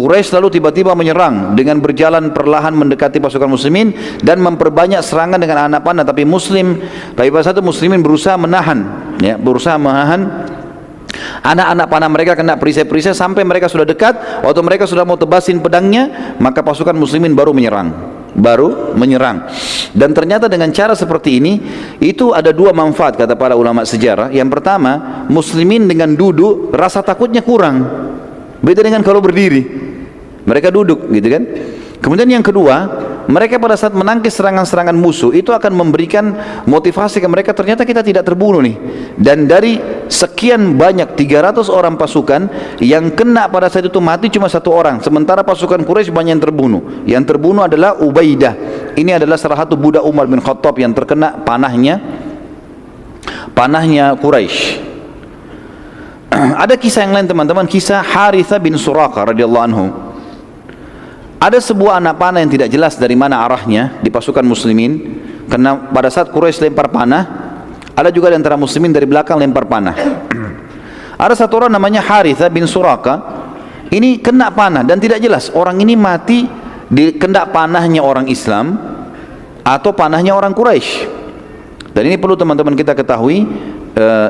Quraisy lalu tiba-tiba menyerang dengan berjalan perlahan mendekati pasukan muslimin dan memperbanyak serangan dengan anak panah, tapi pada saat itu muslimin berusaha menahan anak-anak panah mereka kena perisai-perisai sampai mereka sudah dekat. Waktu mereka sudah mau tebasin pedangnya, maka pasukan muslimin baru menyerang. Dan ternyata dengan cara seperti ini itu ada dua manfaat kata para ulama sejarah. Yang pertama, muslimin dengan duduk rasa takutnya kurang, beda dengan kalau berdiri, mereka duduk gitu kan. Kemudian yang kedua, mereka pada saat menangkis serangan-serangan musuh itu akan memberikan motivasi ke mereka, ternyata kita tidak terbunuh nih. Dan dari sekian banyak 300 orang pasukan yang kena pada saat itu mati cuma 1 orang, sementara pasukan Quraisy banyak yang terbunuh. Yang terbunuh adalah Ubaidah. Ini adalah salah satu budak Umar bin Khattab yang terkena panahnya Quraisy. Ada kisah yang lain teman-teman, kisah Harithah bin Suraqah radhiyallahu anhu. Ada sebuah anak panah yang tidak jelas dari mana arahnya di pasukan muslimin, karena pada saat Quraisy lempar panah, ada juga di antara muslimin dari belakang lempar panah. Ada satu orang namanya Harithah bin Suraqah, ini kena panah dan tidak jelas orang ini mati di kena panahnya orang Islam atau panahnya orang Quraisy. Dan ini perlu teman-teman kita ketahui.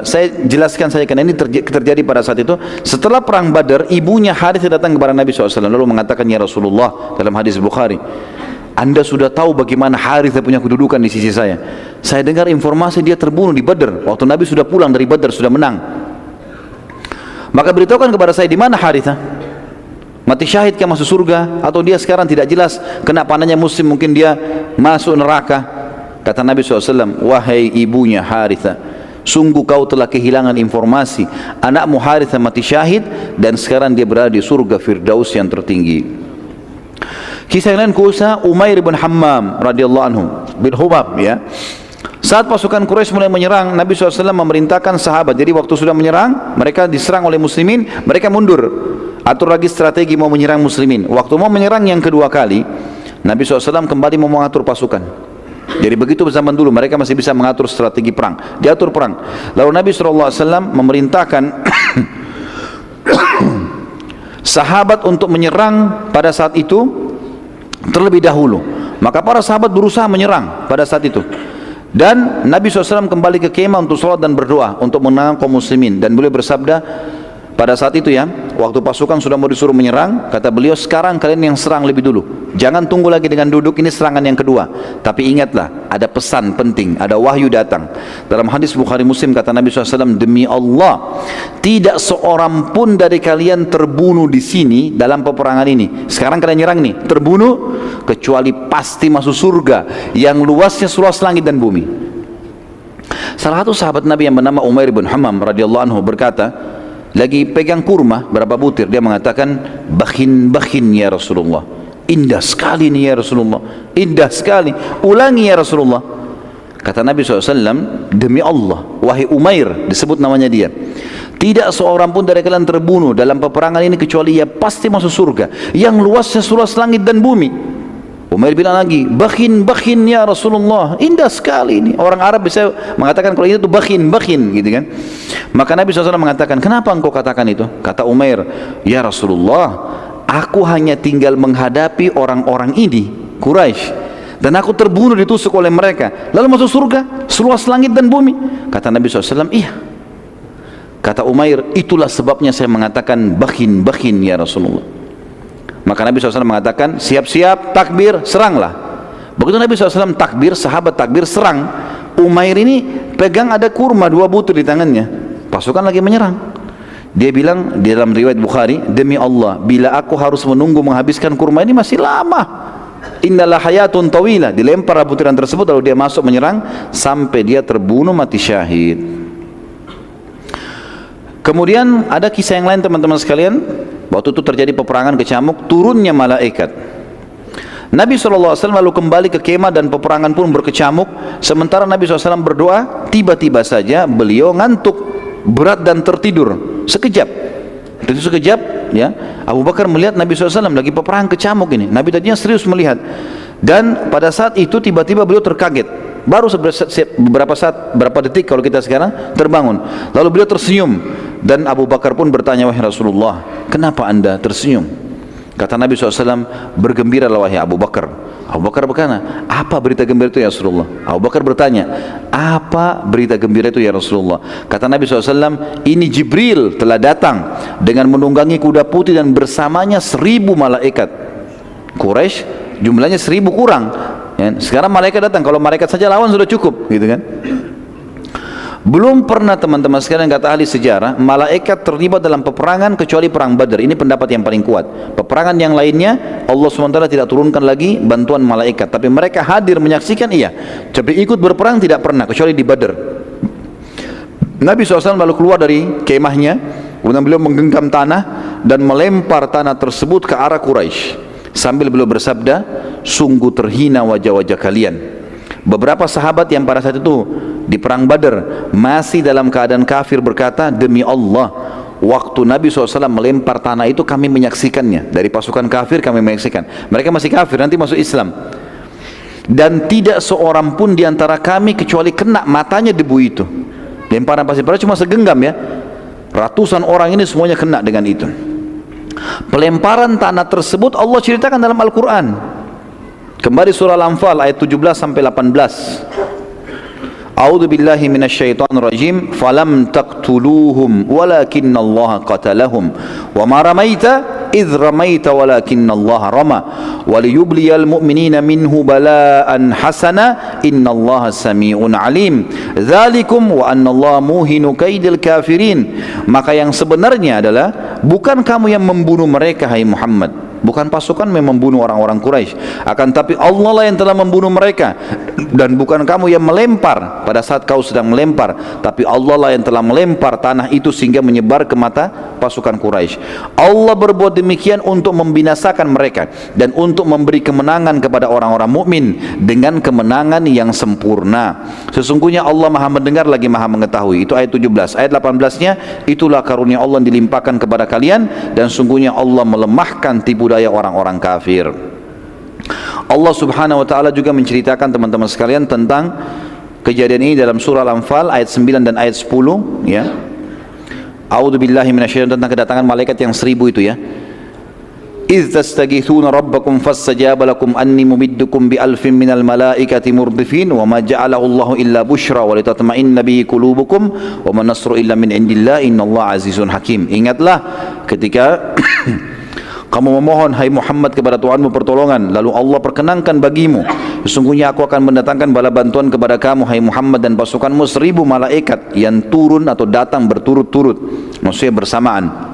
Saya jelaskan saja karena ini terjadi pada saat itu. Setelah perang Badar, ibunya Harith datang kepada Nabi SAW lalu mengatakan, ya Rasulullah, dalam hadis Bukhari, Anda sudah tahu bagaimana Harith punya kedudukan di sisi saya. Saya dengar informasi dia terbunuh di Badar waktu Nabi sudah pulang dari Badar, sudah menang. Maka beritahukan kepada saya di mana Harithah, mati syahid ke masuk surga, atau dia sekarang tidak jelas kena panahnya muslim, mungkin dia masuk neraka. Kata Nabi SAW, wahai ibunya Harithah, sungguh kau telah kehilangan informasi, anakmu Harithah mati syahid dan sekarang dia berada di surga Firdaus yang tertinggi. Kisah yang lain kisah Umair bin Hammam radhiyallahu anhu bin Hubab, ya. Saat pasukan Quraisy mulai menyerang, Nabi SAW memerintahkan sahabat, jadi waktu sudah menyerang, mereka diserang oleh muslimin, mereka mundur, atur lagi strategi mau menyerang muslimin. Waktu mau menyerang yang kedua kali, Nabi SAW kembali mau mengatur pasukan. Jadi begitu zaman dulu mereka masih bisa mengatur strategi perang, diatur perang. Lalu Nabi SAW memerintahkan sahabat untuk menyerang pada saat itu terlebih dahulu. Maka para sahabat berusaha menyerang pada saat itu. Dan Nabi SAW kembali ke kemah untuk sholat dan berdoa untuk menang kaum muslimin. Dan beliau bersabda pada saat itu, ya, waktu pasukan sudah mau disuruh menyerang, kata beliau, sekarang kalian yang serang lebih dulu, jangan tunggu lagi dengan duduk, ini serangan yang kedua. Tapi ingatlah, ada pesan penting, ada wahyu datang. Dalam hadis Bukhari Muslim kata Nabi SAW, demi Allah, tidak seorang pun dari kalian terbunuh di sini dalam peperangan ini. Sekarang kalian nyerang nih, terbunuh, kecuali pasti masuk surga yang luasnya seluas langit dan bumi. Salah satu sahabat Nabi yang bernama Umair bin Hammam radhiyallahu anhu berkata, lagi pegang kurma berapa butir, dia mengatakan, bakhin ya Rasulullah, indah sekali nih ya Rasulullah, indah sekali, ulangi ya Rasulullah. Kata Nabi SAW, demi Allah, wahai Umair, disebut namanya dia, tidak seorang pun dari kalian terbunuh dalam peperangan ini kecuali ia pasti masuk surga yang luasnya seluas langit dan bumi. Umair bilang lagi, bakhin ya Rasulullah, indah sekali ini. Orang Arab bisa mengatakan kalau itu bakhin gitu kan. Maka Nabi SAW mengatakan, kenapa engkau katakan itu? Kata Umair, ya Rasulullah, aku hanya tinggal menghadapi orang-orang ini, Quraisy, dan aku terbunuh ditusuk oleh mereka, lalu masuk surga seluas langit dan bumi. Kata Nabi SAW, iya. Kata Umair, itulah sebabnya saya mengatakan bakhin ya Rasulullah. Maka Nabi SAW mengatakan, siap-siap, takbir, seranglah. Begitu Nabi SAW takbir, sahabat takbir, serang. Umair ini pegang ada kurma 2 butir di tangannya, pasukan lagi menyerang. Dia bilang di dalam riwayat Bukhari, demi Allah, bila aku harus menunggu menghabiskan kurma ini masih lama. Innalah hayatun tawila. Dilempar butiran tersebut lalu dia masuk menyerang sampai dia terbunuh mati syahid. Kemudian ada kisah yang lain teman-teman sekalian. Waktu itu terjadi peperangan kecamuk, turunnya malaikat. Nabi SAW lalu kembali ke kemah dan peperangan pun berkecamuk. Sementara Nabi SAW berdoa, tiba-tiba saja beliau ngantuk berat dan tertidur sekejap. Itu sekejap, ya. Abu Bakar melihat Nabi SAW lagi peperangan kecamuk ini. Nabi tadinya serius melihat. Dan pada saat itu tiba-tiba beliau terkaget. Baru beberapa detik kalau kita sekarang terbangun. Lalu beliau tersenyum. Dan Abu Bakar pun bertanya, wahai Rasulullah, kenapa anda tersenyum? Kata Nabi SAW, bergembiralah wahai Abu Bakar. Abu Bakar berkata, apa berita gembira itu ya Rasulullah? Abu Bakar bertanya, apa berita gembira itu ya Rasulullah? Kata Nabi SAW, ini Jibril telah datang dengan menunggangi kuda putih dan bersamanya 1000 malaikat. Quraisy jumlahnya 1000 kurang. Ya, sekarang malaikat datang, kalau malaikat saja lawan sudah cukup, gitu kan? Belum pernah teman-teman sekalian, kata ahli sejarah, malaikat terlibat dalam peperangan kecuali perang Badar. Ini pendapat yang paling kuat. Peperangan yang lainnya Allah SWT tidak turunkan lagi bantuan malaikat, tapi mereka hadir menyaksikan, iya. Tapi ikut berperang tidak pernah kecuali di Badar. Nabi SAW lalu keluar dari kemahnya, kemudian beliau menggenggam tanah dan melempar tanah tersebut ke arah Quraisy sambil beliau bersabda, sungguh terhina wajah-wajah kalian. Beberapa sahabat yang pada saat itu di perang Badar masih dalam keadaan kafir berkata, demi Allah, waktu Nabi SAW melempar tanah itu kami menyaksikannya. Dari pasukan kafir kami menyaksikan. Mereka masih kafir, nanti masuk Islam. Dan tidak seorang pun di antara kami kecuali kena matanya debu itu. Lemparan pasir, padahal cuma segenggam ya. Ratusan orang ini semuanya kena dengan itu. Pelemparan tanah tersebut Allah ceritakan dalam Al-Quran. Kembali surah Al-Anfal ayat 17 sampai 18. A'udzu billahi minasyaitonir rajim. Falam taqtuluhum walakinnallaha qatalahum wa ma ramaita idz ramaita walakinnallaha rama wa liyubliyal mu'minina minhu bala'an hasana innallaha sami'un alim. Dzalikum wa annallaha muhinu kaidil kafirin. Maka yang sebenarnya adalah bukan kamu yang membunuh mereka hai Muhammad, bukan pasukan yang membunuh orang-orang Quraisy, akan tapi Allah lah yang telah membunuh mereka, dan bukan kamu yang melempar pada saat kau sedang melempar, tapi Allah lah yang telah melempar tanah itu sehingga menyebar ke mata pasukan Quraisy. Allah berbuat demikian untuk membinasakan mereka dan untuk memberi kemenangan kepada orang-orang mukmin dengan kemenangan yang sempurna. Sesungguhnya Allah Maha mendengar lagi Maha mengetahui. Itu ayat 17. Ayat 18-nya, itulah karunia Allah yang dilimpahkan kepada kalian dan sungguhnya Allah melemahkan tipu daya orang-orang kafir. Allah Subhanahu wa taala juga menceritakan teman-teman sekalian tentang kejadian ini dalam surah Al-Anfal ayat 9 dan ayat 10 ya. A'udzu billahi minasyaitonir, tentang kedatangan malaikat yang 1000 itu ya. إذ تستغيثون ربكم فاستجاب لكم أني ممدكم بألف من الملائكة مردفين وما جعله الله إلا بشرى ولتطمئن به قلوبكم وما النصر إلا من عند الله إن الله عزيز حكيم. Ingatlah ketika kamu memohon hai Muhammad kepada Tuhanmu pertolongan, lalu Allah perkenankan bagimu, sesungguhnya aku akan mendatangkan bala bantuan kepada kamu hai Muhammad dan pasukanmu 1000 malaikat yang turun atau datang berturut-turut, maksudnya bersamaan.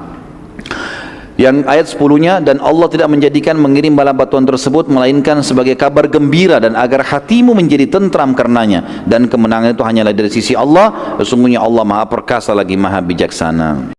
Yang ayat 10-nya, dan Allah tidak menjadikan mengirim bala bantuan tersebut melainkan sebagai kabar gembira dan agar hatimu menjadi tentram karenanya, dan kemenangan itu hanyalah dari sisi Allah, sesungguhnya Allah Maha perkasa lagi Maha bijaksana.